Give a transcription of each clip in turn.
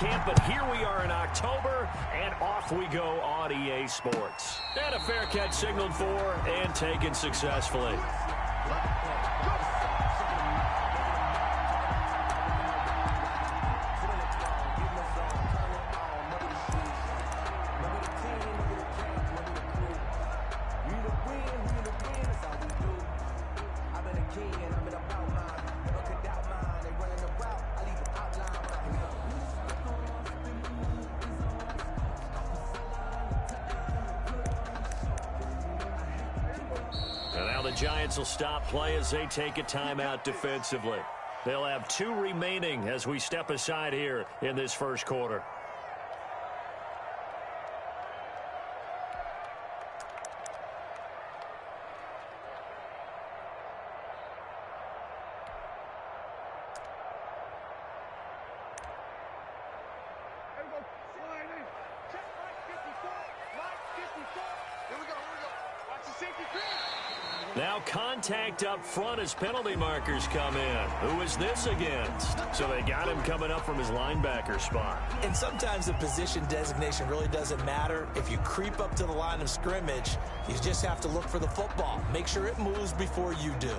Camp, but here we are in October, and off we go on EA Sports. And a fair catch signaled for and taken successfully. The Giants will stop play as they take a timeout defensively. They'll have 2 remaining as we step aside here in this first quarter. Now contact up front as penalty markers come in. Who is this against? So they got him coming up from his linebacker spot. And sometimes the position designation really doesn't matter. If you creep up to the line of scrimmage, you just have to look for the football. Make sure it moves before you do.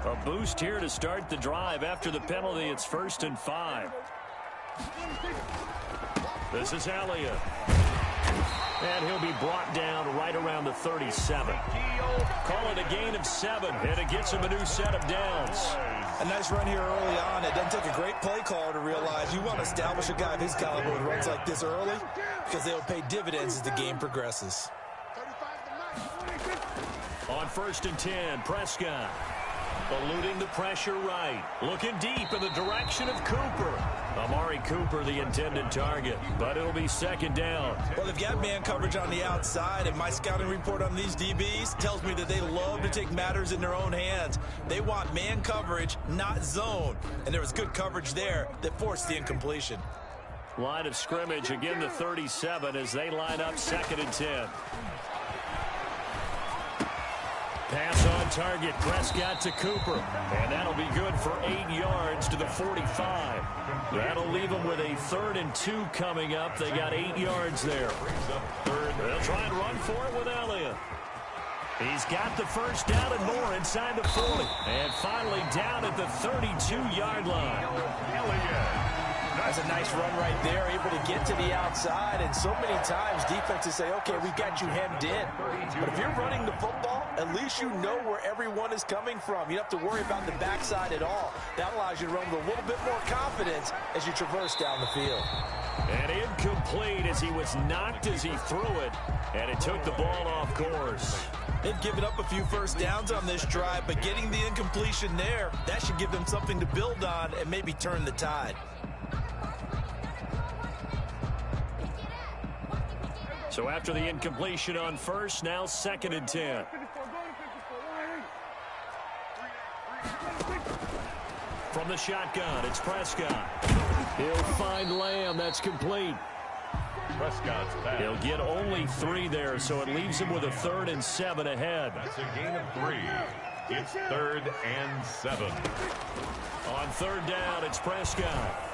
A boost here to start the drive. After the penalty, it's 1st and 5. This is Elliott. And he'll be brought down right around the 37. Call it a gain of 7, and it gets him a new set of downs. A nice run here early on. It doesn't take a great play caller to realize you want to establish a guy of his caliber who runs like this early, because they'll pay dividends as the game progresses. On 1st and 10, Prescott. Eluding the pressure right. Looking deep in the direction of Cooper. Amari Cooper, the intended target, but it'll be 2nd down. Well, they've got man coverage on the outside, and my scouting report on these DBs tells me that they love to take matters in their own hands. They want man coverage, not zone, and there was good coverage there that forced the incompletion. Line of scrimmage, again the 37 as they line up 2nd and 10. Pass on target, Prescott to Cooper, and that'll be good for 8 yards to the 45. That'll leave them with a 3rd and 2 coming up. They got 8 yards there. They'll try and run for it with Elliott. He's got the 1st down and more inside the 40. And finally down at the 32-yard line. Elliott. That's a nice run right there, able to get to the outside, and so many times defenses say, okay, we've got you hemmed in. But if you're running the football, at least you know where everyone is coming from. You don't have to worry about the backside at all. That allows you to run with a little bit more confidence as you traverse down the field. And incomplete as he was knocked as he threw it, and it took the ball off course. They've given up a few 1st downs on this drive, but getting the incompletion there, that should give them something to build on and maybe turn the tide. So after the incompletion on 1st, now 2nd and 10. From the shotgun, it's Prescott. He'll find Lamb. That's complete. Prescott's back. He'll get only 3 there, so it leaves him with a 3rd and 7 ahead. That's a gain of 3. It's 3rd and 7. On 3rd down, it's Prescott.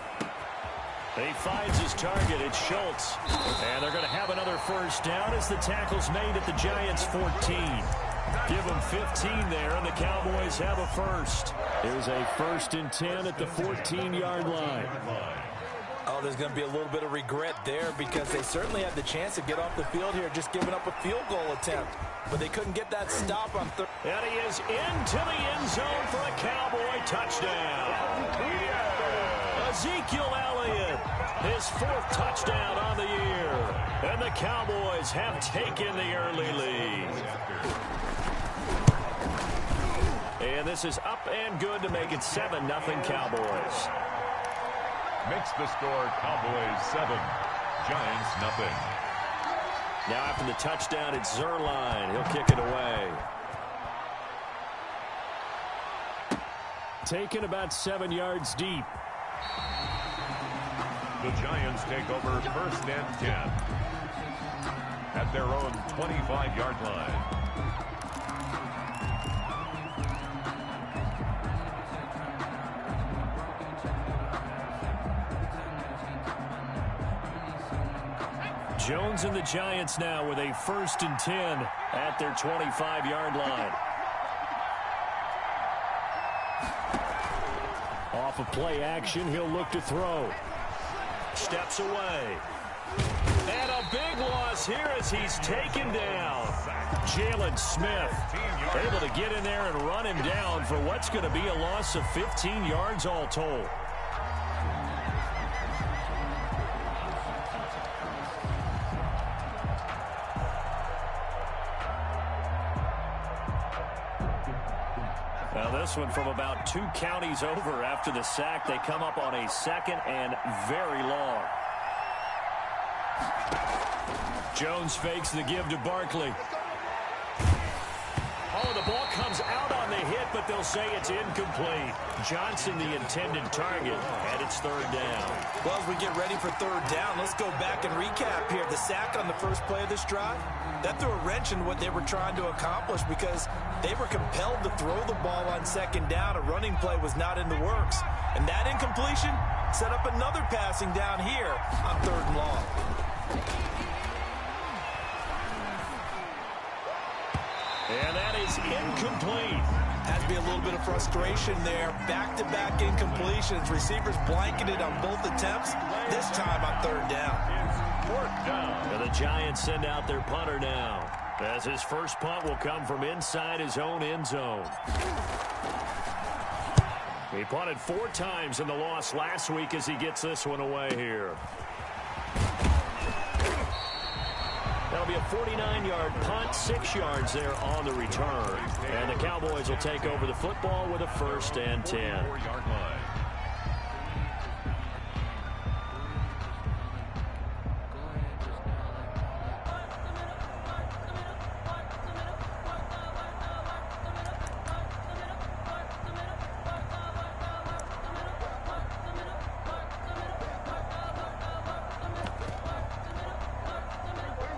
He finds his target. It's Schultz. And they're going to have another 1st down as the tackle's made at the Giants' 14. Give them 15 there, and the Cowboys have a 1st. Here's a 1st and 10 at the 14-yard line. Oh, there's going to be a little bit of regret there because they certainly had the chance to get off the field here, just giving up a field goal attempt. But they couldn't get that stop on 3rd. And he is into the end zone for a Cowboy touchdown. Ezekiel Elliott, his 4th touchdown on the year. And the Cowboys have taken the early lead. And this is up and good to make it 7-0 Cowboys. Makes the score Cowboys 7, Giants nothing. Now after the touchdown, it's Zerline. He'll kick it away. Taken about 7 yards deep. The Giants take over 1st and 10 at their own 25-yard line. Jones and the Giants now with a 1st and 10 at their 25-yard line. Off of play action, he'll look to throw. Steps away. And a big loss here as he's taken down. Jalen Smith able to get in there and run him down for what's going to be a loss of 15 yards all told. Now this one from about 2 counties over after the sack. They come up on a 2nd and very long. Jones fakes the give to Barkley. Oh, the ball comes out on the hit, but they'll say it's incomplete. Johnson, the intended target, and it's 3rd down. Well, as we get ready for 3rd down, let's go back and recap here. The sack on the first play of this drive, that threw a wrench in what they were trying to accomplish because they were compelled to throw the ball on 2nd down. A running play was not in the works. And that incompletion set up another passing down here on 3rd and long. And that is incomplete. Has to be a little bit of frustration there. Back-to-back incompletions. Receivers blanketed on both attempts. This time on 3rd down. 4th down. And the Giants send out their punter now, as his first punt will come from inside his own end zone. He punted 4 times in the loss last week as he gets this one away here. That'll be a 49-yard punt, 6 yards there on the return. And the Cowboys will take over the football with a 1st and 10. 4-yard line.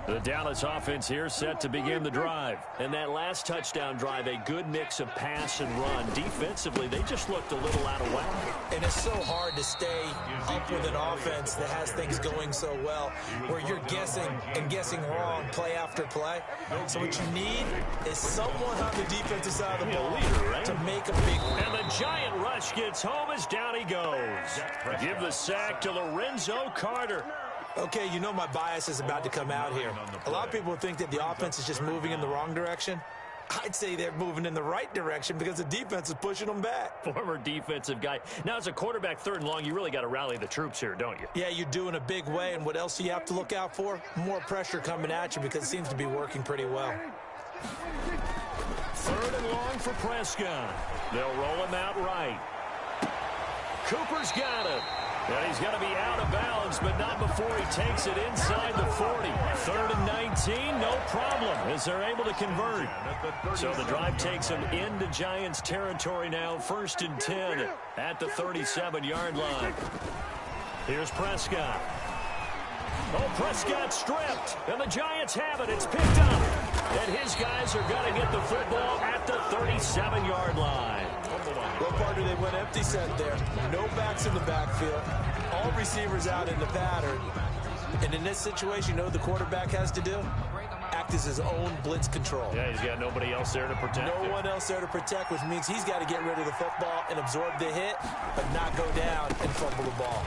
The Dallas offense here set to begin the drive. And that last touchdown drive, a good mix of pass and run. Defensively, they just looked a little out of whack. And it's so hard to stay up with an offense that has things going so well, where you're guessing and guessing wrong play after play. So what you need is someone on the defensive side of the ball to make a big one. And the giant rush gets home as down he goes. Give the sack to Lorenzo Carter. Okay, you know my bias is about to come out here. A lot of people think that the offense is just moving in the wrong direction. I'd say they're moving in the right direction because the defense is pushing them back. Former defensive guy. Now, as a quarterback 3rd and long, you really got to rally the troops here, don't you? Yeah, you do in a big way. And what else do you have to look out for? More pressure coming at you because it seems to be working pretty well. 3rd and long for Prescott. They'll roll him out right. Cooper's got it. And he's going to be out of bounds, but not before he takes it inside the 40. 3rd and 19, no problem, as they're able to convert. So the drive takes him into Giants territory now, 1st and 10 at the 37-yard line. Here's Prescott. Oh, Prescott stripped, and the Giants have it. It's picked up, and his guys are going to get the football at the 37-yard line. Well, partner, they went empty set there. No backs in the backfield. All receivers out in the pattern. And in this situation, you know what the quarterback has to do? Act as his own blitz control. Yeah, he's got nobody else there to protect him. No one else there to protect, which means he's got to get rid of the football and absorb the hit, but not go down and fumble the ball.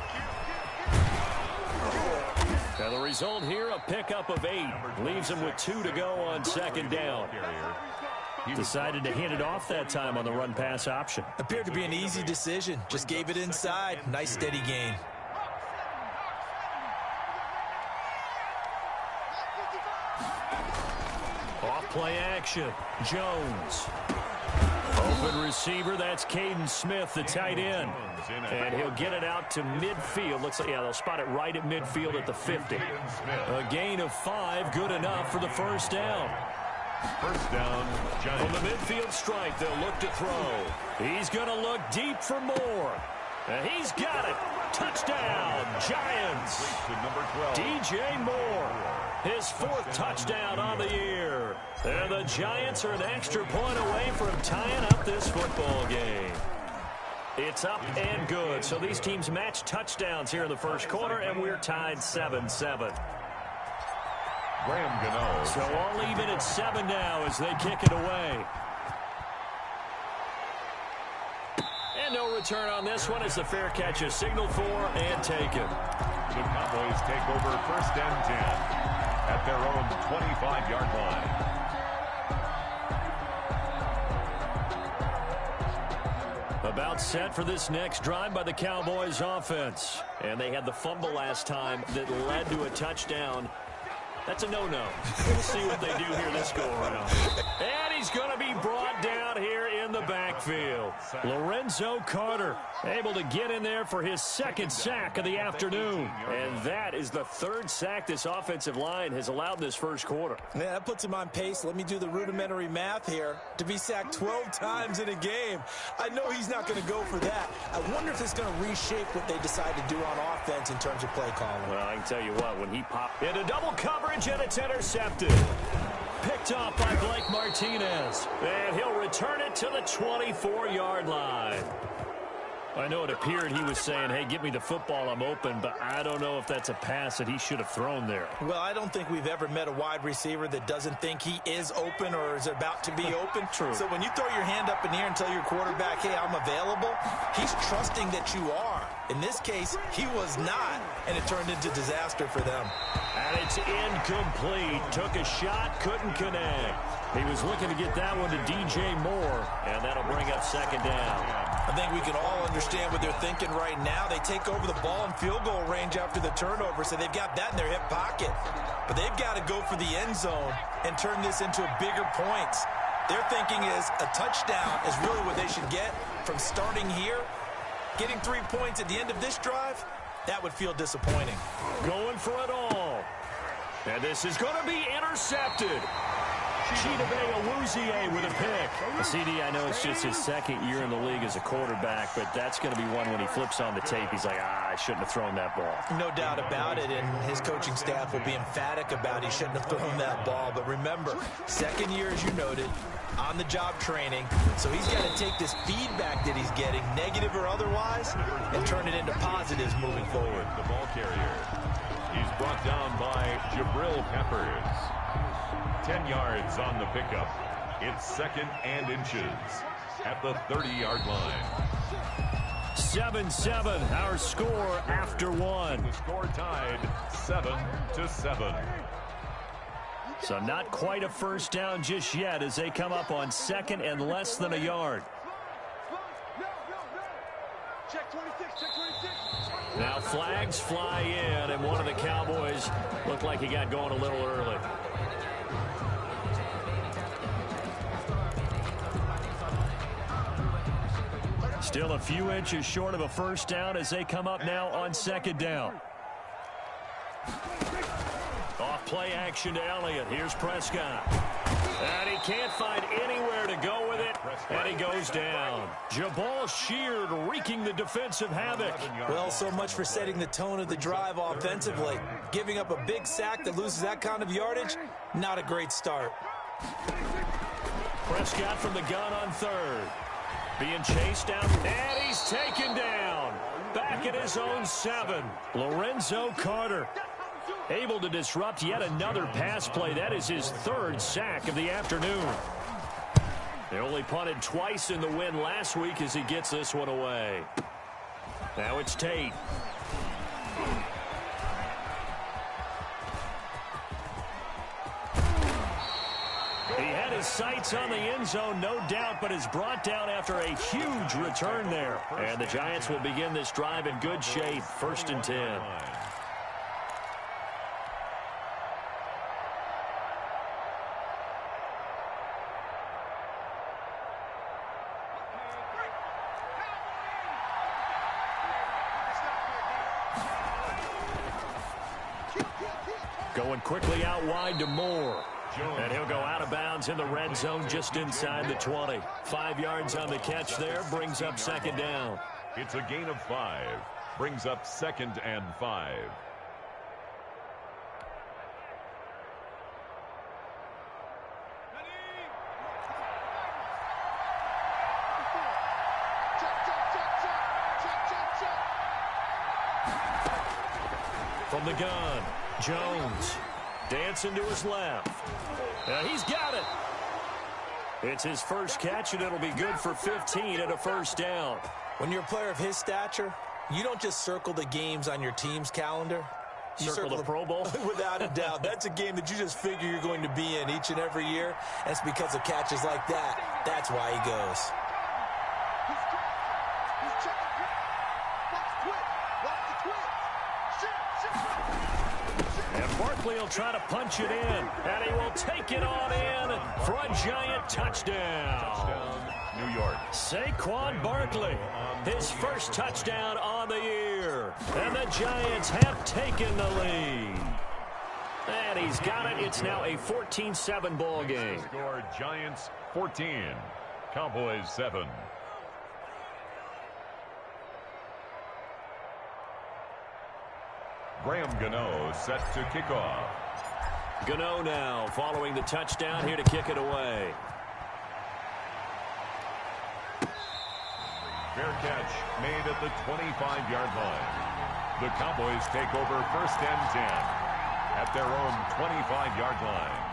Now the result here, a pickup of 8. Leaves him with 2 to go on 2nd down. Decided to hand it off that time on the run-pass option. Appeared to be an easy decision. Just gave it inside. Nice, steady gain. Off play action. Jones. Open receiver. That's Caden Smith, the tight end. And he'll get it out to midfield. Looks like, yeah, they'll spot it right at midfield at the 50. A gain of 5, good enough for the 1st down. 1st down, Giants. From the midfield stripe, they'll look to throw. He's going to look deep for more. And he's got it. Touchdown, Giants. Number 12. DJ Moore, his 4th touchdown on the year. And the Giants are an extra point away from tying up this football game. It's up and good. So these teams match touchdowns here in the 1st quarter, and we're tied 7-7. So all even at 7 now as they kick it away. And no return on this one as the fair catch is signaled for and taken. The Cowboys take over 1st and 10 at their own 25-yard line. About set for this next drive by the Cowboys offense. And they had the fumble last time that led to a touchdown. That's a no-no. We'll see what they do here this go-around. And he's going to be brought down here in the backfield. Lorenzo Carter able to get in there for his 2nd sack of the afternoon. And that is the 3rd sack this offensive line has allowed this first quarter. Yeah, that puts him on pace. Let me do the rudimentary math here. To be sacked 12 times in a game, I know he's not going to go for that. I wonder if it's going to reshape what they decide to do on offense in terms of play calling. Well, I can tell you what, when he popped into double coverage, and it's intercepted. Picked off by Blake Martinez. And he'll return it to the 24-yard line. I know it appeared he was saying, hey, give me the football, I'm open, but I don't know if that's a pass that he should have thrown there. Well, I don't think we've ever met a wide receiver that doesn't think he is open or is about to be open. True. So when you throw your hand up in the air and tell your quarterback, hey, I'm available, he's trusting that you are. In this case, he was not, and it turned into disaster for them. And it's incomplete. Took a shot, couldn't connect. He was looking to get that one to DJ Moore, and that'll bring up 2nd down. I think we can all understand what they're thinking right now. They take over the ball in field goal range after the turnover, so they've got that in their hip pocket. But they've got to go for the end zone and turn this into bigger points. Their thinking is a touchdown is really what they should get from starting here. Getting 3 points at the end of this drive, that would feel disappointing. Going for it all. And this is going to be intercepted. Chidobe Awuzie with a pick. CD, I know it's just his 2nd year in the league as a quarterback, but that's going to be one when he flips on the tape. He's like, I shouldn't have thrown that ball. No doubt about it, and his coaching staff will be emphatic about he shouldn't have thrown that ball. But remember, 2nd year, as you noted, on-the-job training. So he's got to take this feedback that he's getting, negative or otherwise, and turn it into positives moving forward. The ball carrier. He's brought down by Jabril Peppers. 10 yards on the pickup. It's 2nd and inches at the 30-yard line. 7-7, our score after 1. The score tied 7-7. So not quite a first down just yet as they come up on 2nd and less than a yard. Now flags fly in, and one of the Cowboys looked like he got going a little early. Still a few inches short of a first down as they come up now on 2nd down. Off play action to Elliott. Here's Prescott. And he can't find anywhere to go with it. And he goes down. Jabal Sheard wreaking the defensive havoc. Well, so much for setting the tone of the drive offensively. Giving up a big sack that loses that kind of yardage, not a great start. Prescott from the gun on 3rd. Being chased down, and he's taken down. Back at his own 7. Lorenzo Carter able to disrupt yet another pass play. That is his 3rd sack of the afternoon. They only punted twice in the win last week as he gets this one away. Now it's Tate. He had his sights on the end zone, no doubt, but is brought down after a huge return there. And the Giants will begin this drive in good shape, 1st and 10. Going quickly out wide to Moore. And he'll go out of bounds in the red zone just inside the 20. 5 yards on the catch there, brings up 2nd down. It's a gain of 5. Brings up 2nd and 5. From the gun, Jones. Dancing to his left. He's got it. It's his first catch, and it'll be good for 15 and a first down. When you're a player of his stature, you don't just circle the games on your team's calendar. You circle the Pro Bowl? Without a doubt. That's a game that you just figure you're going to be in each and every year. And it's because of catches like that. That's why he goes. And Barkley will try to punch it in. And he will take it on in for a giant touchdown. New York. Saquon Barkley, his first touchdown on the year. And the Giants have taken the lead. And he's got it. It's now a 14-7 ball game. Score Giants 14, Cowboys 7. Graham Gano set to kick off. Gano now following the touchdown, here to kick it away. Fair catch made at the 25-yard line. The Cowboys take over first and 10 at their own 25-yard line.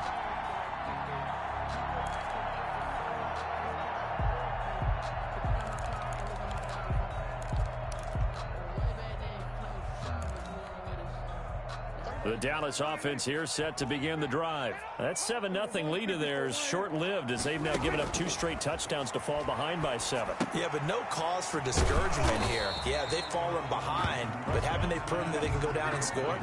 The Dallas offense here set to begin the drive. That 7-0 lead of theirs short-lived as they've now given up 2 straight touchdowns to fall behind by 7. Yeah, but no cause for discouragement here. Yeah, they've fallen behind, but haven't they proven that they can go down and score?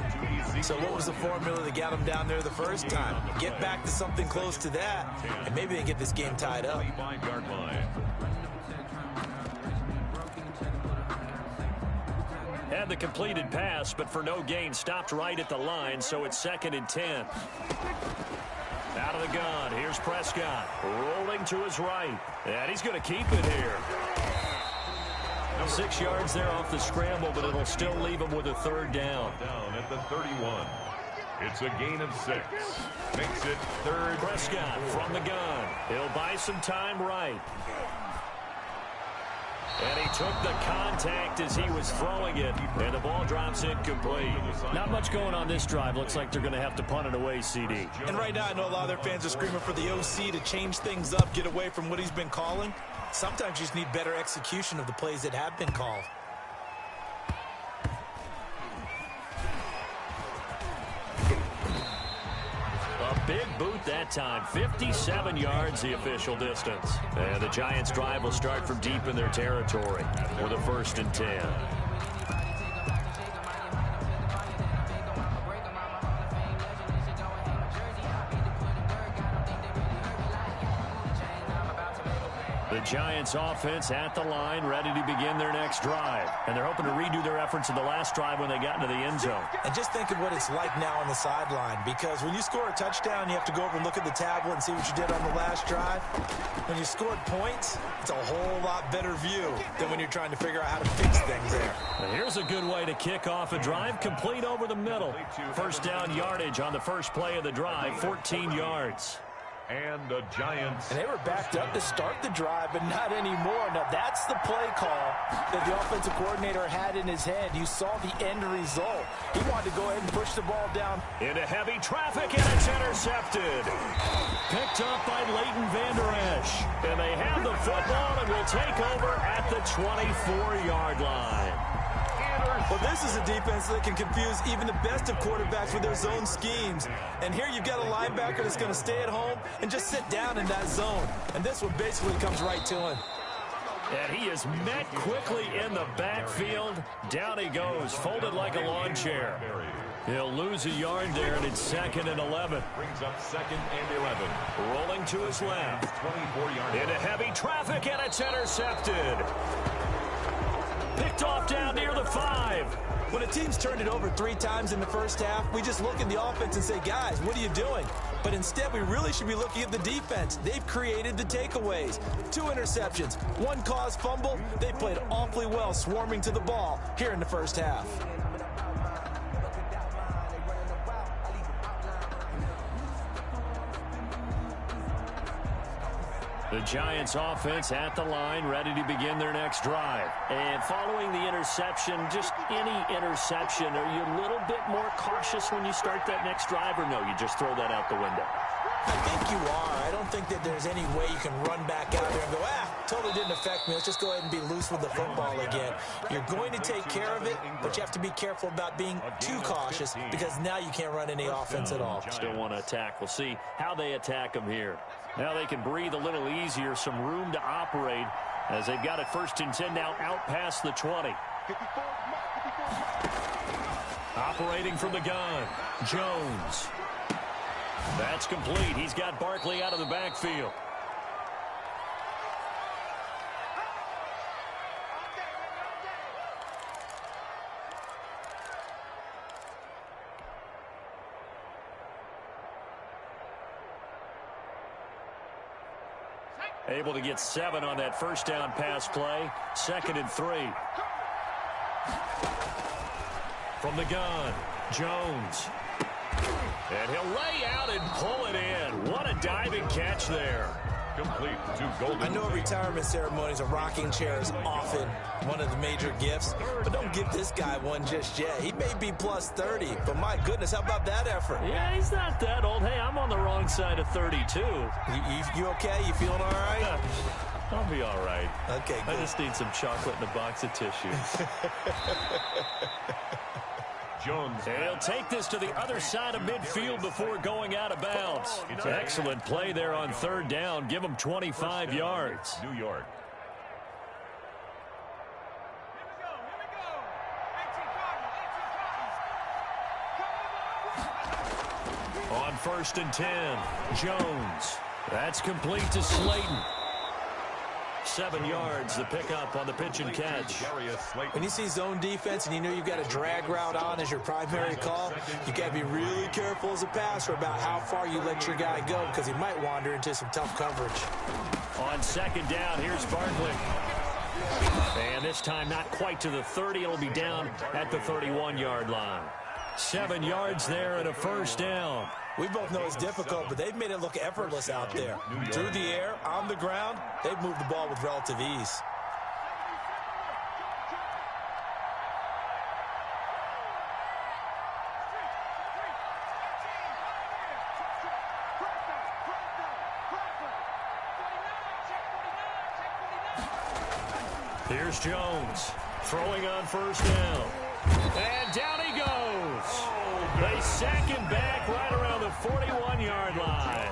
So what was the formula that got them down there the first time? Get back to something close to that, and maybe they get this game tied up. 25-yard line. Had the completed pass, but for no gain, stopped right at the line, so it's 2nd and 10. Out of the gun, here's Prescott, rolling to his right, and he's going to keep it here. 6 yards there off the scramble, but it'll still leave him with a 3rd down. Down at the 31. It's a gain of 6. Makes it 3rd. Prescott from the gun. He'll buy some time right. And he took the contact as he was throwing it, and the ball drops incomplete. Not much going on this drive. Looks like they're going to have to punt it away, CD. And right now, I know a lot of their fans are screaming for the OC to change things up, get away from what he's been calling. Sometimes you just need better execution of the plays that have been called. A big boot that time. 57 yards the official distance. And the Giants' drive will start from deep in their territory with a 1st and 10. The Giants offense at the line, ready to begin their next drive. And they're hoping to redo their efforts in the last drive when they got into the end zone. And just think of what it's like now on the sideline, because when you score a touchdown, you have to go over and look at the tablet and see what you did on the last drive. When you scored points, it's a whole lot better view than when you're trying to figure out how to fix things there. And here's a good way to kick off a drive, complete over the middle. 1st down yardage on the first play of the drive, 14 yards. And the Giants. And they were backed up to start the drive, but not anymore. Now, that's the play call that the offensive coordinator had in his head. You saw the end result. He wanted to go ahead and push the ball down. Into heavy traffic, and it's intercepted. Picked up by Leighton Vander Esch. And they have the football and will take over at the 24-yard line. Well, this is a defense that can confuse even the best of quarterbacks with their zone schemes. And here you've got a linebacker that's going to stay at home and just sit down in that zone. And this one basically comes right to him. And he is met quickly in the backfield. Down he goes, folded like a lawn chair. He'll lose a yard there, and it's 2nd and 11. Brings up 2nd and 11. Rolling to his left. 24-yard. Into heavy traffic, and it's intercepted. Picked off down near the 5. When a team's turned it over 3 times in the first half, we just look at the offense and say, guys, what are you doing? But instead, we really should be looking at the defense. They've created the takeaways. 2 interceptions, 1 caused fumble. They played awfully well swarming to the ball here in the first half. The Giants offense at the line, ready to begin their next drive. And following the interception, just any interception, are you a little bit more cautious when you start that next drive, or no, you just throw that out the window? I think you are. I don't think that there's any way you can run back out there and go, totally didn't affect me. Let's just go ahead and be loose with the football again. You're going to take care of it, but you have to be careful about being too cautious because now you can't run any offense at all. Still want to attack. We'll see how they attack them here. Now they can breathe a little easier, some room to operate as they've got it 1st and 10 now out past the 20. Operating from the gun, Jones. That's complete. He's got Barkley out of the backfield. Able to get 7 on that 1st down pass play. 2nd and 3. From the gun, Jones. And he'll lay out and pull it in. What a diving catch there. Complete to Golden. I know retirement ceremonies, a rocking chair is often one of the major gifts, but don't give this guy one just yet. He may be plus 30, but my goodness, how about that effort? Yeah, he's not that old. Hey, I'm on the wrong side of 32. You okay? You feeling all right? I'll be all right. Okay, good. I just need some chocolate and a box of tissues. Jones. And he'll take this to the other side of midfield before going out of bounds. Excellent play there on 3rd down. Give him 25 yards. New York. On 1st and 10, Jones. That's complete to Slayton. 7 yards, the pickup on the pitch and catch. When you see zone defense and you know you've got a drag route on as your primary call, you got to be really careful as a passer about how far you let your guy go because he might wander into some tough coverage. On 2nd down, here's Barkley. And this time not quite to the 30. It'll be down at the 31-yard line. 7 yards there and a 1st down. We both know it's difficult, but they've made it look effortless out there. Through the air, on the ground, they've moved the ball with relative ease. Here's Jones throwing on 1st down. And down he goes. They sack him back right around the 41-yard line.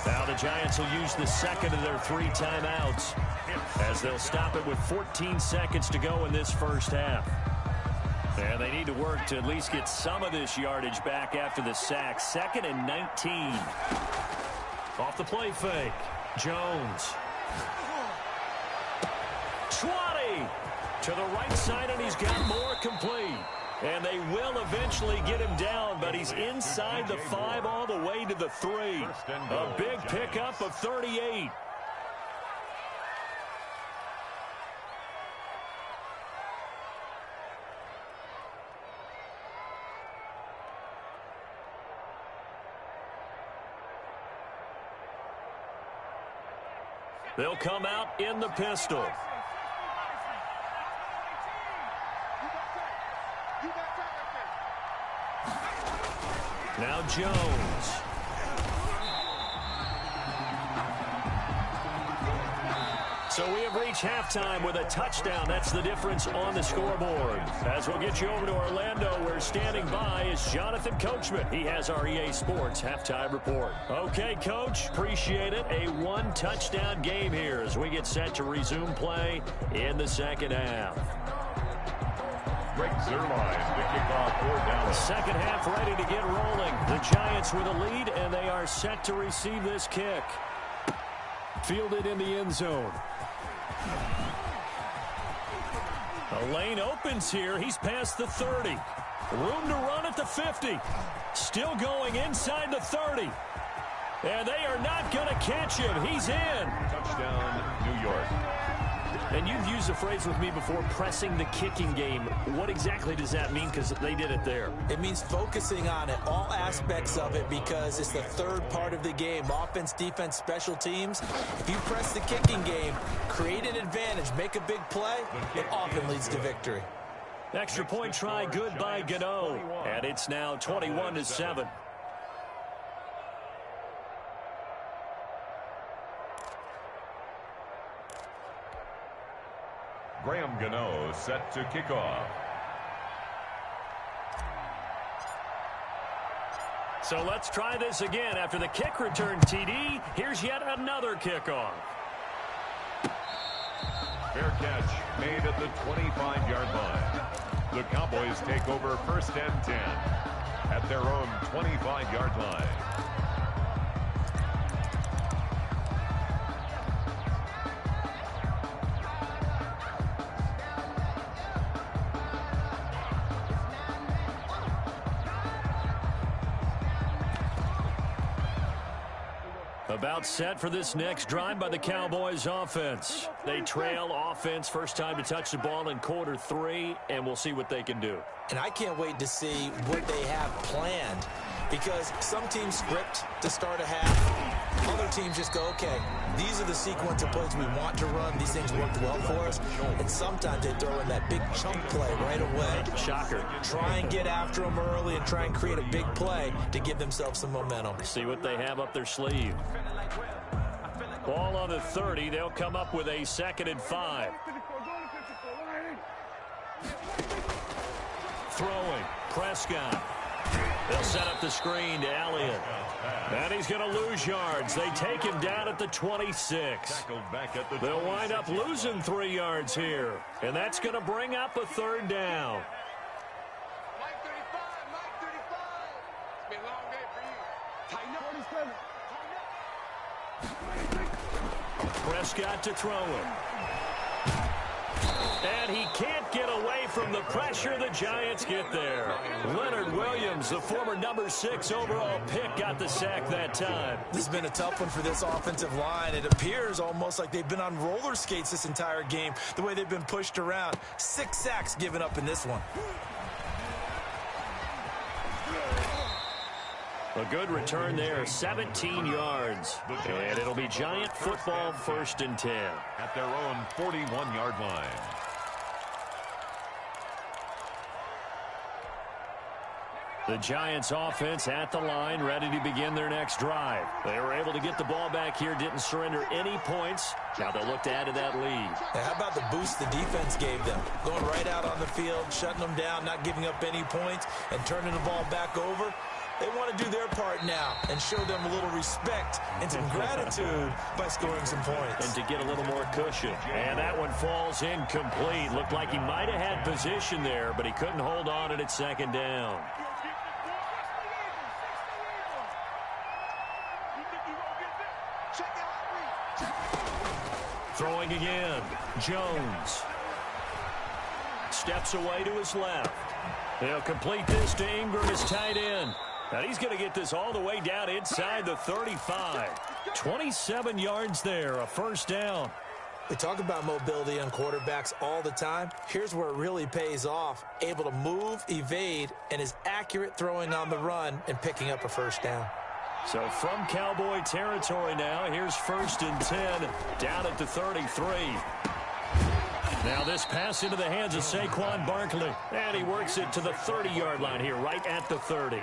Now the Giants will use the 2nd of their 3 timeouts as they'll stop it with 14 seconds to go in this 1st half. And they need to work to at least get some of this yardage back after the sack. 2nd and 19. Off the play fake. Jones. 20 to the right side, and he's got more complete. And they will eventually get him down, but he's inside the 5 all the way to the 3. A big pickup of 38. They'll come out in the pistol. Now Jones. So we have reached halftime with a touchdown. That's the difference on the scoreboard. As we'll get you over to Orlando, where standing by is Jonathan Coachman. He has our EA Sports halftime report. Okay, Coach, appreciate it. A 1-touchdown game here as we get set to resume play in the 2nd half. Greg Zuerlein to kick off 4th down. 2nd half ready to get rolling. The Giants with a lead, and they are set to receive this kick. Fielded in the end zone. A lane opens here. He's past the 30. Room to run at the 50. Still going inside the 30. And they are not going to catch him. He's in. Touchdown, New York. And you've used the phrase with me before, pressing the kicking game. What exactly does that mean? Because they did it there. It means focusing on it, all aspects of it, because it's the third part of the game. Offense, defense, special teams. If you press the kicking game, create an advantage, make a big play, it often leads to victory. Extra point try, good by Gano. And it's now 21-7. Graham Gano set to kick off. So let's try this again. After the kick return TD, here's yet another kickoff. Fair catch made at the 25-yard line. The Cowboys take over 1st and 10 at their own 25-yard line. About set for this next drive by the Cowboys offense. They trail offense, first time to touch the ball in quarter 3, and we'll see what they can do. And I can't wait to see what they have planned, because some teams script to start a half. Other teams just go, okay, these are the sequence of plays we want to run. These things worked well for us. And sometimes they throw in that big chunk play right away. Shocker. Try and get after them early and try and create a big play to give themselves some momentum. See what they have up their sleeve. Ball on the 30. They'll come up with a 2nd and 5. Throwing. Prescott. They'll set up the screen to Elliott. And he's going to lose yards. They take him down at the 26. They'll wind up losing 3 yards here. And that's going to bring up a 3rd down. Prescott to throw it. And he can't get away from the pressure. The Giants get there. Leonard Williams, the former number 6 overall pick, got the sack that time. This has been a tough one for this offensive line. It appears almost like they've been on roller skates this entire game, the way they've been pushed around. 6 sacks given up in this one. A good return there, 17 yards. And it'll be Giant football, 1st and 10. At their own 41-yard line. The Giants offense at the line, ready to begin their next drive. They were able to get the ball back here, didn't surrender any points. Now they'll look to add to that lead. Now, how about the boost the defense gave them? Going right out on the field, shutting them down, not giving up any points, and turning the ball back over. They want to do their part now and show them a little respect and some gratitude by scoring some points. And to get a little more cushion. And that one falls incomplete. Looked like he might have had position there, but he couldn't hold on and it's 2nd down. Throwing again. Jones. Steps away to his left. They'll complete this to Ingram, his tight end. And he's going to get this all the way down inside the 35. 27 yards there, a 1st down. We talk about mobility on quarterbacks all the time. Here's where it really pays off. Able to move, evade, and is accurate throwing on the run and picking up a 1st down. So from Cowboy territory now, here's 1st and 10, down at the 33. Now this pass into the hands of Saquon Barkley. And he works it to the 30-yard line here, right at the 30.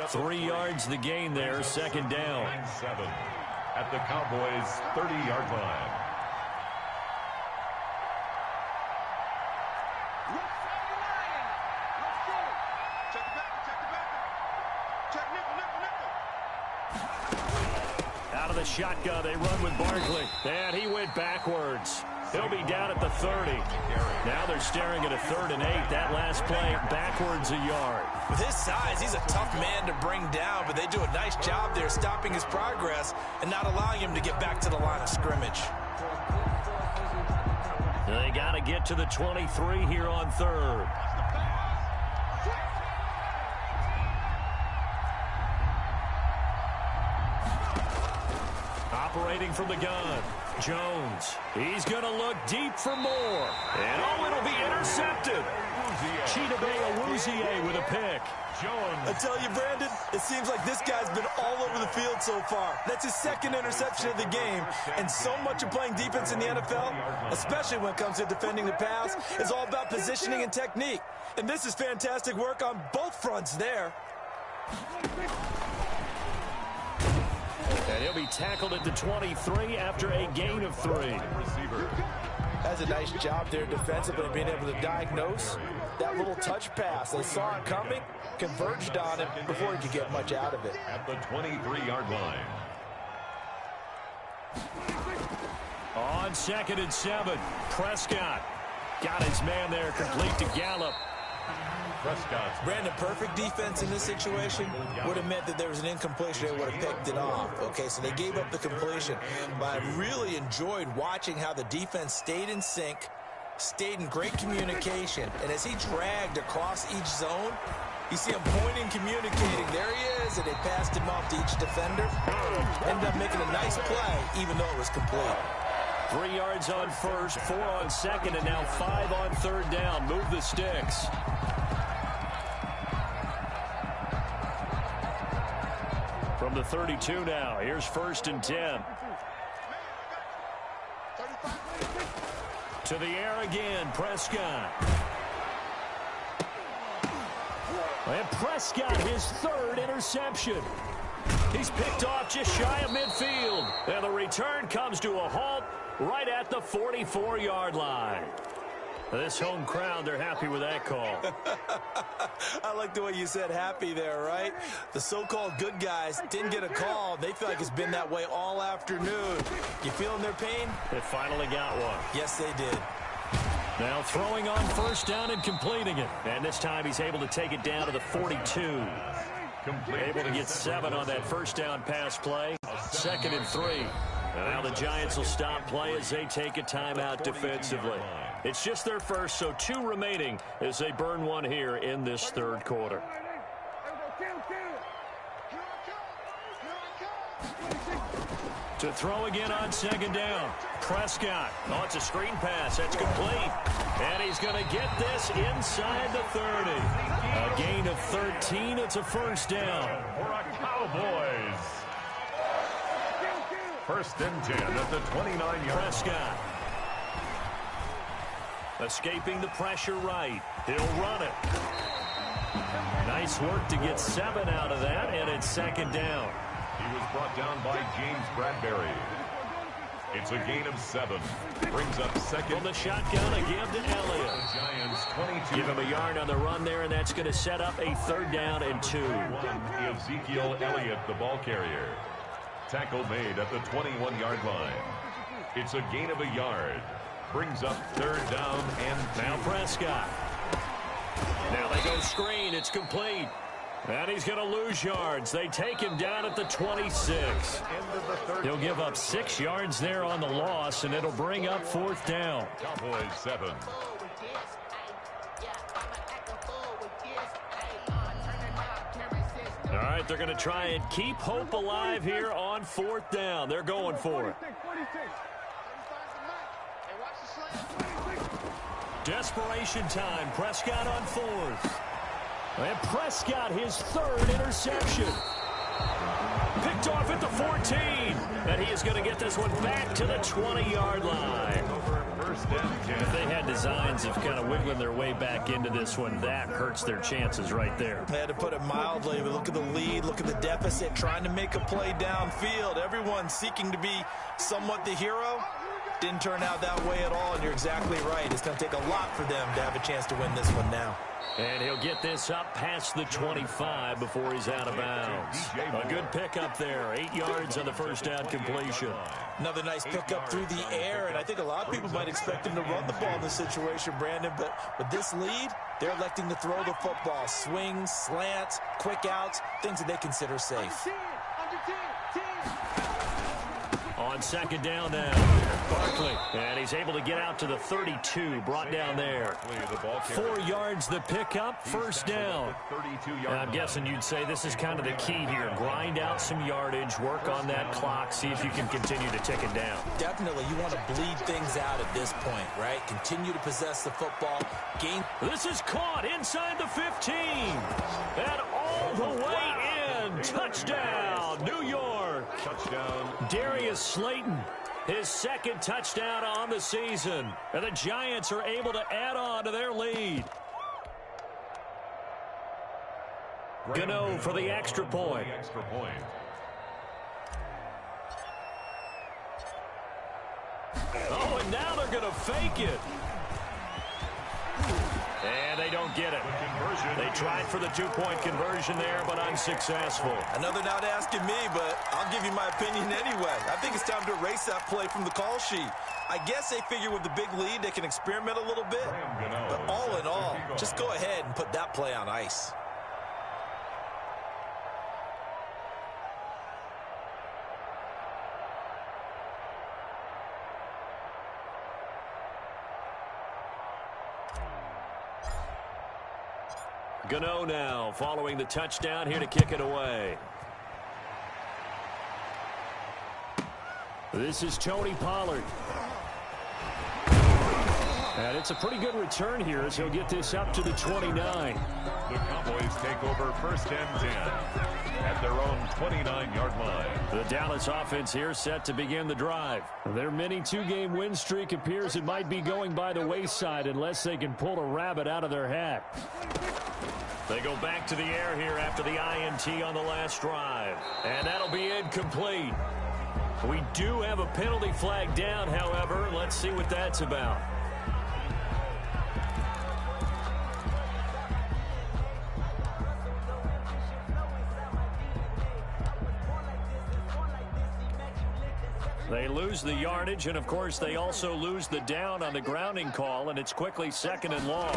3 yards the gain there, 2nd down. 7 at the Cowboys' 30-yard line. Out of the shotgun, they run with Barkley. And he went backwards. He'll be down at the 30. Now they're staring at a 3rd and 8. That last play backwards a yard. With his size, he's a tough man to bring down, but they do a nice job there stopping his progress and not allowing him to get back to the line of scrimmage. They got to get to the 23 here on 3rd. Operating from the gun. Jones, he's going to look deep for more. And oh, it'll be intercepted. Chidobe with a pick. Jones. I tell you, Brandon, it seems like this guy's been all over the field so far. That's his second interception of the game. And so much of playing defense in the NFL, especially when it comes to defending the pass, is all about positioning and technique. And this is fantastic work on both fronts there. And he'll be tackled at the 23 after a gain of 3. That's a nice job there defensively, being able to diagnose that little touch pass. They saw it coming, converged on it before he could get much out of it. At the 23-yard line. On 2nd and 7, Prescott got his man there, complete to Gallup. Brandon, perfect defense in this situation would have meant that there was an incompletion. They would have picked it off. Okay, so they gave up the completion. But I really enjoyed watching how the defense stayed in sync, stayed in great communication. And as he dragged across each zone, you see him pointing, communicating. There he is, and they passed him off to each defender. Ended up making a nice play, even though it was complete. 3 yards on first, 4 on second, and now 5 on third down. Move the sticks. From the 32 now, here's 1st and 10. To the air again, Prescott. And Prescott, his 3rd interception. He's picked off just shy of midfield. And the return comes to a halt right at the 44-yard line. This home crowd, they're happy with that call. I like the way you said happy there, right? The so-called good guys didn't get a call. They feel like it's been that way all afternoon. You feeling their pain? They finally got one. Yes, they did. Now throwing on 1st down and completing it. And this time he's able to take it down to the 42. Able to get 7 on that 1st down pass play. 2nd and 3. And now the Giants will stop play as they take a timeout defensively. It's just their first, so 2 remaining as they burn one here in this 3rd quarter. To throw again on 2nd down. Prescott. Oh, it's a screen pass. That's complete. And he's going to get this inside the 30. A gain of 13. It's a 1st down. For our Cowboys. 1st and 10 at the 29-yard line. Prescott. Escaping the pressure right. He'll run it. Nice work to get 7 out of that, and it's 2nd down. He was brought down by James Bradbury. It's a gain of 7. Brings up 2nd. From the shotgun, a give to Elliott. Giants 22. Give him a yard on the run there, and that's going to set up a 3rd down and 2. Ezekiel Elliott, the ball carrier. Tackle made at the 21-yard line. It's a gain of a yard. Brings up 3rd down and 2. Now Prescott. Now they go screen. It's complete. And he's going to lose yards. They take him down at the 26. He'll give up 6 yards there on the loss, and it'll bring up 4th down. Cowboys 7. All right, they're going to try and keep hope alive here on 4th down. They're going for it. Desperation time. Prescott on 4th. And Prescott, his 3rd interception. Picked off at the 14. And he is going to get this one back to the 20-yard line. If they had designs of kind of wiggling their way back into this one, that hurts their chances right there. They had to put it mildly, but look at the lead, look at the deficit, trying to make a play downfield. Everyone seeking to be somewhat the hero. Didn't turn out that way at all, and you're exactly right. It's going to take a lot for them to have a chance to win this one now. And he'll get this up past the 25 before he's out of bounds. A good pickup there. 8 yards on the 1st down completion. Another nice pickup through the air, and I think a lot of people might expect him to run the ball in this situation, Brandon, but with this lead, they're electing to throw the football. Swings, slants, quick outs, things that they consider safe. On 2nd down now. Barkley. And he's able to get out to the 32, brought down there. 4 yards the pickup, first down. And I'm guessing you'd say this is kind of the key here. Grind out some yardage, work on that clock, see if you can continue to tick it down. Definitely, you want to bleed things out at this point, right? Continue to possess the football. Gain. This is caught inside the 15. And all the way in. Touchdown, New York. Touchdown. Darius Slayton, his second touchdown on the season. And the Giants are able to add on to their lead. Gano for the extra point. Oh, and now they're going to fake it. And they don't get it. They tried for the 2-point conversion there, but unsuccessful. I know they're not asking me, but I'll give you my opinion anyway. I think it's time to erase that play from the call sheet. I guess they figure with the big lead they can experiment a little bit. But all in all, just go ahead and put that play on ice. Gano now following the touchdown here to kick it away. This is Tony Pollard. And it's a pretty good return here as he'll get this up to the 29. The Cowboys take over first and 10 at their own 29-yard line. The Dallas offense here set to begin the drive. Their mini 2-game win streak appears it might be going by the wayside unless they can pull a rabbit out of their hat. They go back to the air here after the INT on the last drive. And that'll be incomplete. We do have a penalty flag down, however. Let's see what that's about. They lose the yardage, and of course they also lose the down on the grounding call, and it's quickly 2nd and long.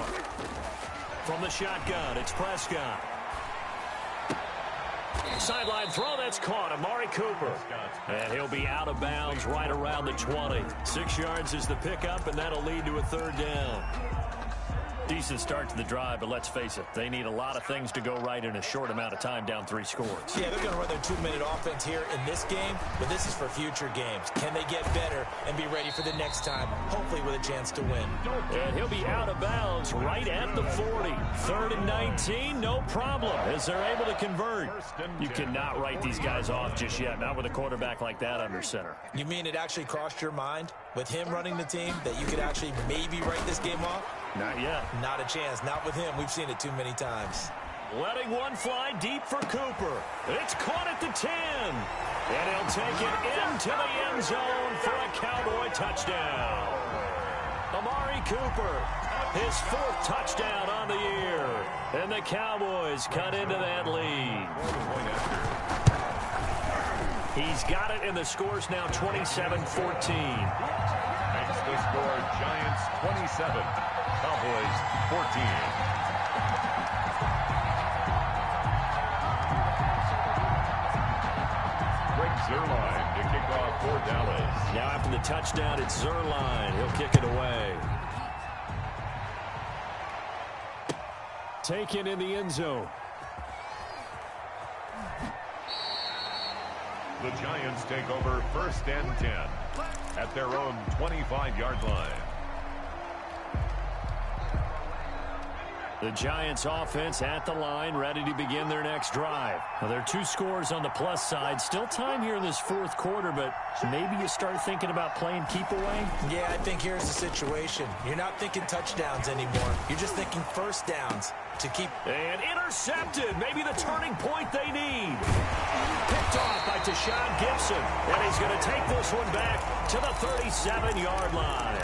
From the shotgun, it's Prescott. Sideline throw, that's caught. Amari Cooper. And he'll be out of bounds right around the 20. 6 yards is the pickup, and that'll lead to a 3rd down. Decent start to the drive, but let's face it, they need a lot of things to go right in a short amount of time, down 3 scores. Yeah, they're going to run their 2-minute offense here in this game, but this is for future games. Can they get better and be ready for the next time, hopefully with a chance to win? And he'll be out of bounds right at the 40. 3rd and 19, no problem, as they're able to convert. You cannot write these guys off just yet, not with a quarterback like that under center. You mean it actually crossed your mind, with him running the team, that you could actually maybe write this game off? Not yet. Not a chance. Not with him. We've seen it too many times. Letting one fly deep for Cooper. It's caught at the 10. And he'll take it into the end zone for a Cowboy touchdown. Amari Cooper, his 4th touchdown on the year. And the Cowboys cut into that lead. He's got it, and the score's now 27-14. Makes the score Giants 27. Cowboys 14. Greg Zuerlein to kick off for Dallas. Now after the touchdown, it's Zuerlein. He'll kick it away. Taken in the end zone. The Giants take over first and 10 at their own 25-yard line. The Giants offense at the line, ready to begin their next drive. Now, there are 2 scores on the plus side. Still time here in this 4th quarter, but maybe you start thinking about playing keep away? Yeah, I think here's the situation. You're not thinking touchdowns anymore. You're just thinking first downs to keep. And intercepted. Maybe the turning point they need. Picked off by Tashawn Gibson. And he's going to take this one back to the 37-yard line.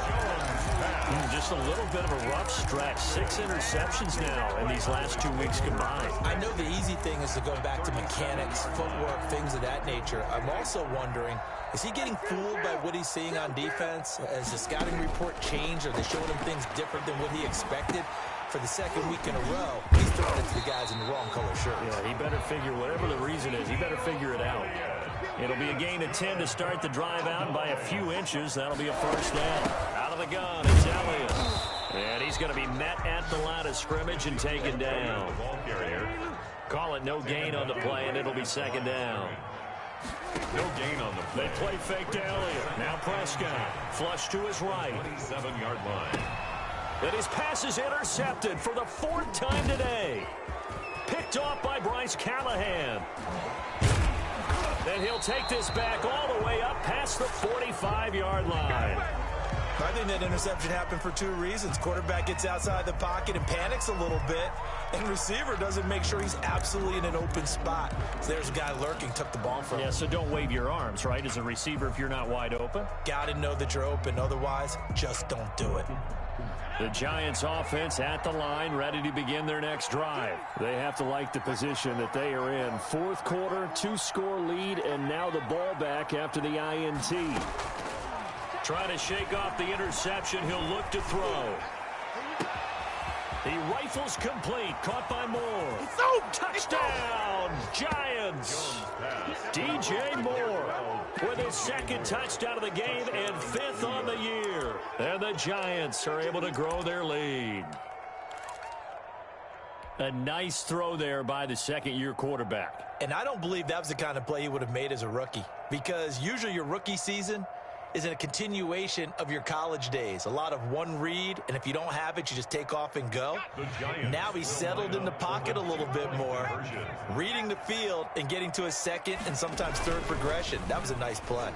Just a little bit of a rough stretch. 6 interceptions now in these last 2 weeks combined. I know the easy thing is to go back to mechanics, footwork, things of that nature. I'm also wondering, is he getting fooled by what he's seeing on defense? Has the scouting report changed? Are they showing him things different than what he expected? for the second week in a row, he's throwing it to the guys in the wrong color shirts. Yeah, he better figure, whatever the reason is, he better figure it out. It'll be a gain of 10 to start the drive out by a few inches. That'll be a first down. Out of the gun, it's Elliott. And he's going to be met at the line of scrimmage and taken down. Call it no gain on the play, and it'll be second down. No gain on the play. They play fake to Elliott. Now Prescott. Flush to his right. 27-yard line. And his pass is intercepted for the fourth time today. Picked off by Bryce Callahan. And he'll take this back all the way up past the 45-yard line. I think that interception happened for two reasons. Quarterback gets outside the pocket and panics a little bit, and receiver doesn't make sure he's absolutely in an open spot. So there's a guy lurking, took the ball from him. Yeah, so don't wave your arms, right, as a receiver if you're not wide open. Got to know that you're open. Otherwise, just don't do it. The Giants offense at the line, ready to begin their next drive. They have to like the position that they are in. Fourth quarter, 2-score lead, and now the ball back after the INT. Trying to shake off the interception. He'll look to throw. He rifles complete. Caught by Moore. Touchdown, Giants. DJ Moore with his second touchdown of the game and fifth on the year. And the Giants are able to grow their lead. A nice throw there by the second-year quarterback. And I don't believe that was the kind of play he would have made as a rookie, because usually your rookie season is a continuation of your college days. A lot of one read, and if you don't have it, you just take off and go. Now he's settled in the pocket a little bit more, reading the field and getting to his second and sometimes third progression. That was a nice play.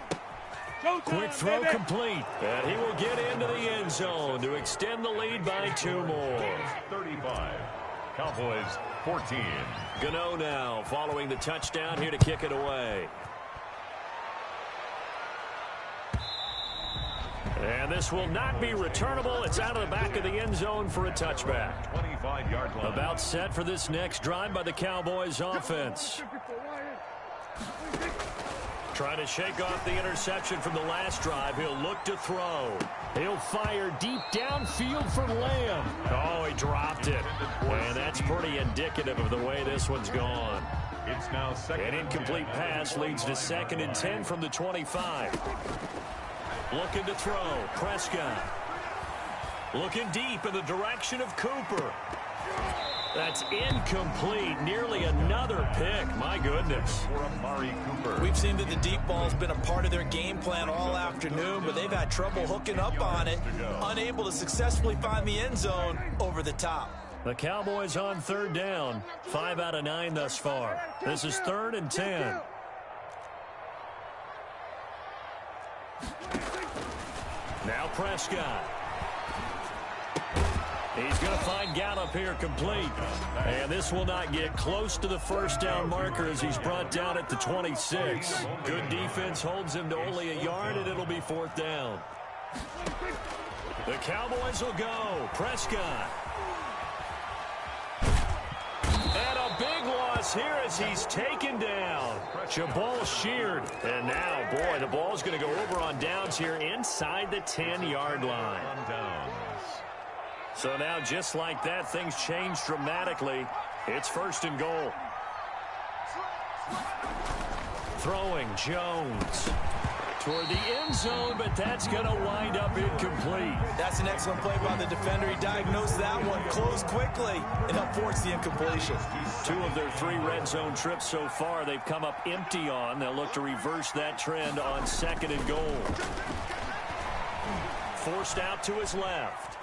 Quick throw complete, and he will get into the end zone to extend the lead by 2 more. 35. Cowboys 14. Gano now following the touchdown here to kick it away. And this will not be returnable. It's out of the back of the end zone for a touchback. 25-yard line. About set for this next drive by the Cowboys offense. Trying to shake off the interception from the last drive. He'll look to throw. He'll fire deep downfield for Lamb. Oh, he dropped it. And that's pretty indicative of the way this one's gone. It's now second. An incomplete pass leads to 2nd and 10 from the 25. Looking to throw. Prescott. Looking deep in the direction of Cooper. That's incomplete. Nearly another pick. My goodness. We've seen that the deep ball's been a part of their game plan all afternoon, but they've had trouble hooking up on it. Unable to successfully find the end zone over the top. The Cowboys on 3rd down. 5 out of 9 thus far. This is 3rd and 10. Now Prescott. He's going to find Gallup here complete. And this will not get close to the first down marker as he's brought down at the 26. Good defense holds him to only a yard, and it'll be 4th down. The Cowboys will go. Prescott. And a big loss here as he's taken down. Jabal sheared. And now, boy, the ball's going to go over on downs here inside the 10-yard line. So now, just like that, things change dramatically. It's 1st and goal. Throwing Jones toward the end zone, but that's going to wind up incomplete. That's an excellent play by the defender. He diagnosed that one, closed quickly, and helped force the incompletion. 2 of their 3 red zone trips so far, they've come up empty on. They'll look to reverse that trend on 2nd and goal. Forced out to his left.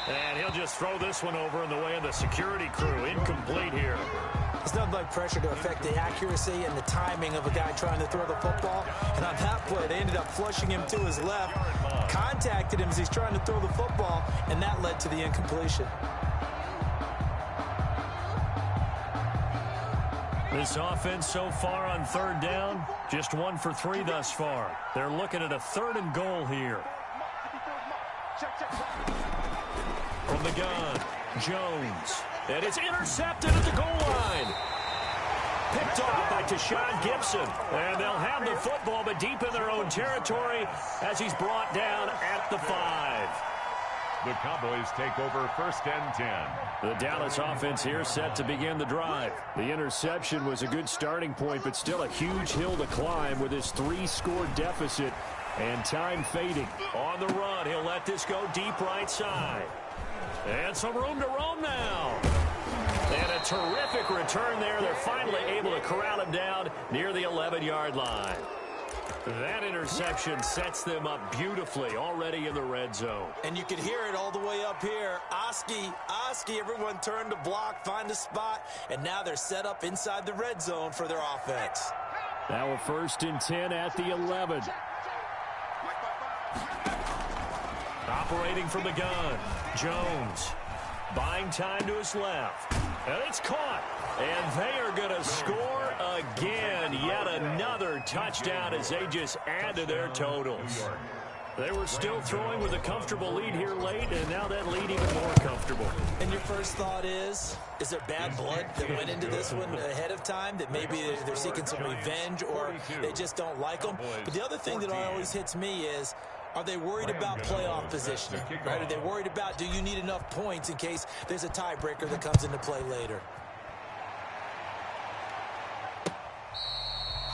And he'll just throw this one over in the way of the security crew. Incomplete here. It's nothing like pressure to affect the accuracy and the timing of a guy trying to throw the football. And on that play, they ended up flushing him to his left, contacted him as he's trying to throw the football, and that led to the incompletion. This offense so far on 3rd down, just 1 for 3 thus far. They're looking at a 3rd and goal here. From the gun, Jones. And it's intercepted at the goal line. Picked off by Tashawn Gibson. And they'll have the football, but deep in their own territory as he's brought down at the 5. The Cowboys take over 1st and 10. The Dallas offense here set to begin the drive. The interception was a good starting point, but still a huge hill to climb with his 3-score deficit and time fading. On the run, he'll let this go deep right side. And some room to roam now. And a terrific return there. They're finally able to corral him down near the 11-yard line. That interception sets them up beautifully already in the red zone. And you can hear it all the way up here. Oski, everyone turned to block, find a spot, and now they're set up inside the red zone for their offense. Now a 1st and 10 at the 11. Operating from the gun, Jones. Buying time to his left. And it's caught. And they are going to score again. Yet another touchdown as they just add to their totals. They were still throwing with a comfortable lead here late, and now that lead even more comfortable. And your first thought is there bad blood that went into this one ahead of time, that maybe they're seeking some revenge or they just don't like them? But the other thing that always hits me is, are they worried about playoff positioning? Right? Are they worried about, do you need enough points in case there's a tiebreaker that comes into play later?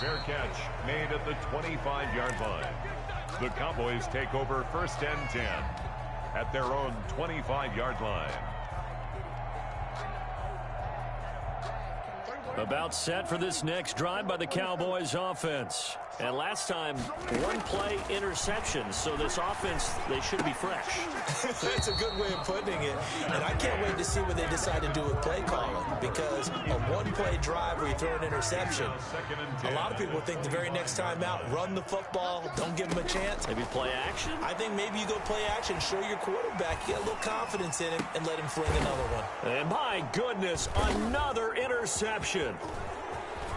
Fair catch made at the 25-yard line. The Cowboys take over 1st and 10 at their own 25-yard line. About set for this next drive by the Cowboys offense. And last time, 1-play interception. So this offense, they should be fresh. That's a good way of putting it. And I can't wait to see what they decide to do with play calling. Because a 1-play drive where you throw an interception, a lot of people think the very next time out, run the football, don't give them a chance. Maybe play action? I think maybe you go play action, show your quarterback, get a little confidence in him, and let him fling another one. And my goodness, another interception.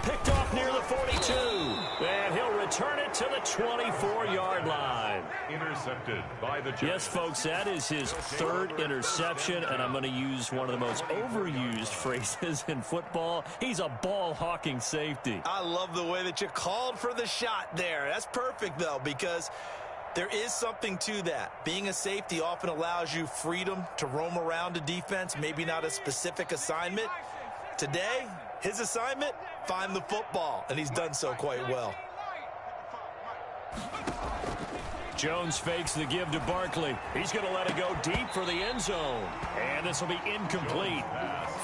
Picked off near the 42. And he'll return it to the 24-yard line. Intercepted by the Giants. Yes, folks, that is his 3rd interception, and I'm going to use one of the most overused phrases in football. He's a ball-hawking safety. I love the way that you called for the shot there. That's perfect, though, because there is something to that. Being a safety often allows you freedom to roam around a defense, maybe not a specific assignment. Today, his assignment, find the football, and he's done so quite well. Jones fakes the give to Barkley. He's going to let it go deep for the end zone. And this will be incomplete.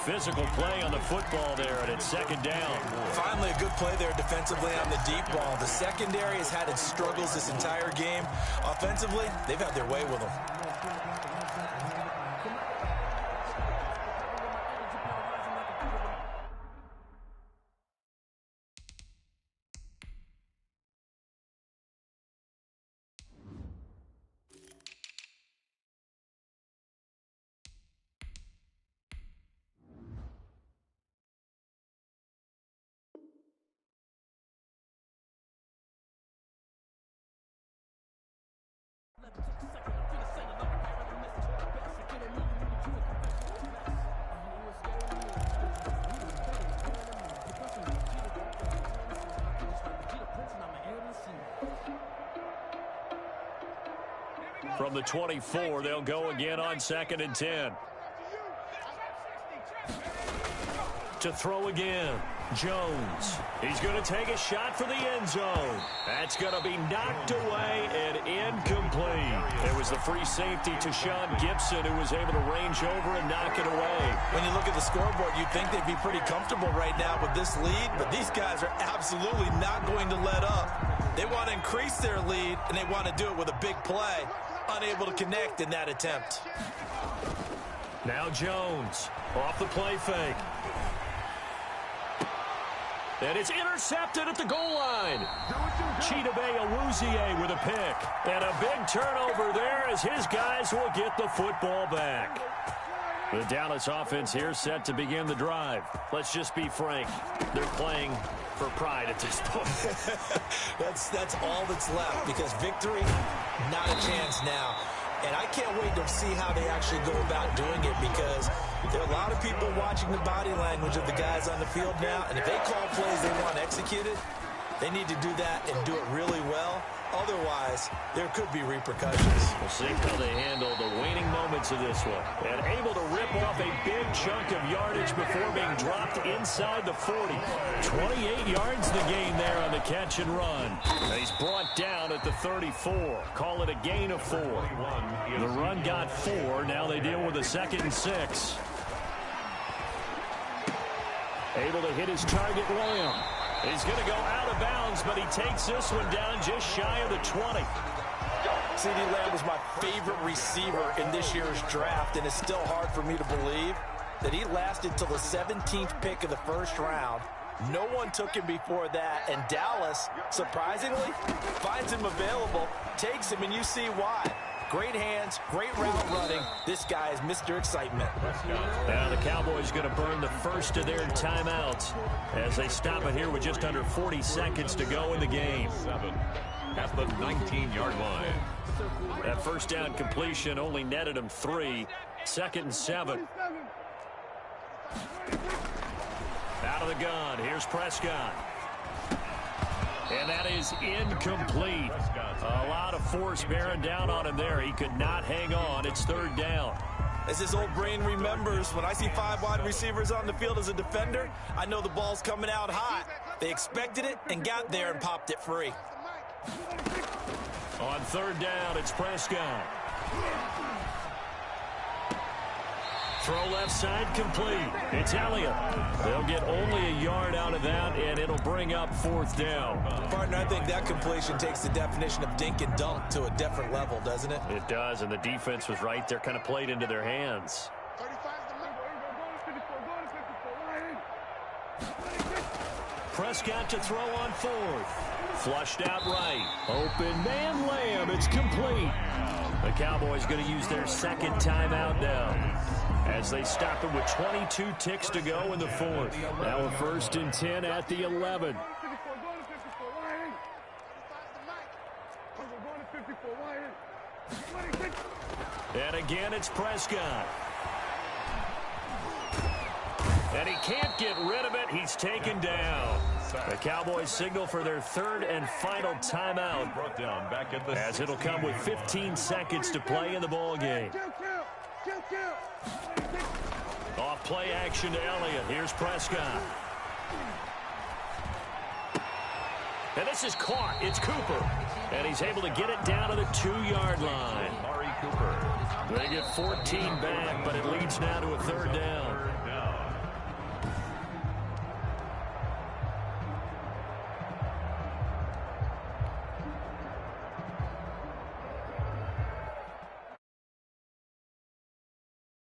Physical play on the football there, and it's 2nd down. Finally, a good play there defensively on the deep ball. The secondary has had its struggles this entire game. Offensively, they've had their way with them. From the 24, they'll go again on 2nd and 10. To throw again, Jones. He's going to take a shot for the end zone. That's going to be knocked away and incomplete. It was the free safety to Sean Gibson who was able to range over and knock it away. When you look at the scoreboard, you'd think they'd be pretty comfortable right now with this lead, but these guys are absolutely not going to let up. They want to increase their lead, and they want to do it with a big play. Unable to connect in that attempt. Now Jones off the play fake. And it's intercepted at the goal line. Chidobe Awuzie with a pick. And a big turnover there as his guys will get the football back. The Dallas offense here set to begin the drive. Let's just be frank. They're playing for pride at this point. That's all that's left, because victory, not a chance now. And I can't wait to see how they actually go about doing it, because there are a lot of people watching the body language of the guys on the field now, and if they call plays they want executed, They need to do that and do it really well. Otherwise, there could be repercussions. We'll see how they handle the waning moments of this one. And able to rip off a big chunk of yardage before being dropped inside the 40. 28 yards the gain there on the catch and run. And he's brought down at the 34. Call it a gain of 4. The run got 4. Now they deal with a 2nd and 6. Able to hit his target, Lamb. He's going to go out of bounds, but he takes this one down just shy of the 20. CeeDee Lamb was my favorite receiver in this year's draft, and it's still hard for me to believe that he lasted till the 17th pick of the first round. No one took him before that, and Dallas, surprisingly, finds him available, takes him, and you see why. Great hands, great route running. This guy is Mr. Excitement. Now the Cowboys going to burn the first of their timeouts as they stop it here with just under 40 seconds to go in the game. 7 at the 19-yard line. That first down completion only netted him 3. 2nd and 7. Out of the gun. Here's Prescott. And that is incomplete. A lot of force bearing down on him there. He could not hang on. It's 3rd down. As his old brain remembers, when I see 5 wide receivers on the field as a defender, I know the ball's coming out hot. They expected it and got there and popped it free. On 3rd down, it's Prescott. Throw left side complete. It's Elliott. They'll get only a yard out of that, and it'll bring up 4th down. Partner, I think that completion takes the definition of dink and dunk to a different level, doesn't it? It does, and the defense was right there, kind of played into their hands. Prescott to throw on 4th. Flushed out right. Open man Lamb. It's complete. The Cowboys going to use their 2nd timeout now as they stop it with 22 ticks to go in the 4th. Now a 1st and 10 at the 11. And again, it's Prescott. And he can't get rid of it. He's taken down. The Cowboys signal for their 3rd and final timeout, Brought down back at the as it'll come with 15 seconds to play in the ball game. Off play action to Elliott. Here's Prescott. And this is caught. It's Cooper. And he's able to get it down to the 2-yard line. Amari Cooper. They get 14 back, but it leads now to a 3rd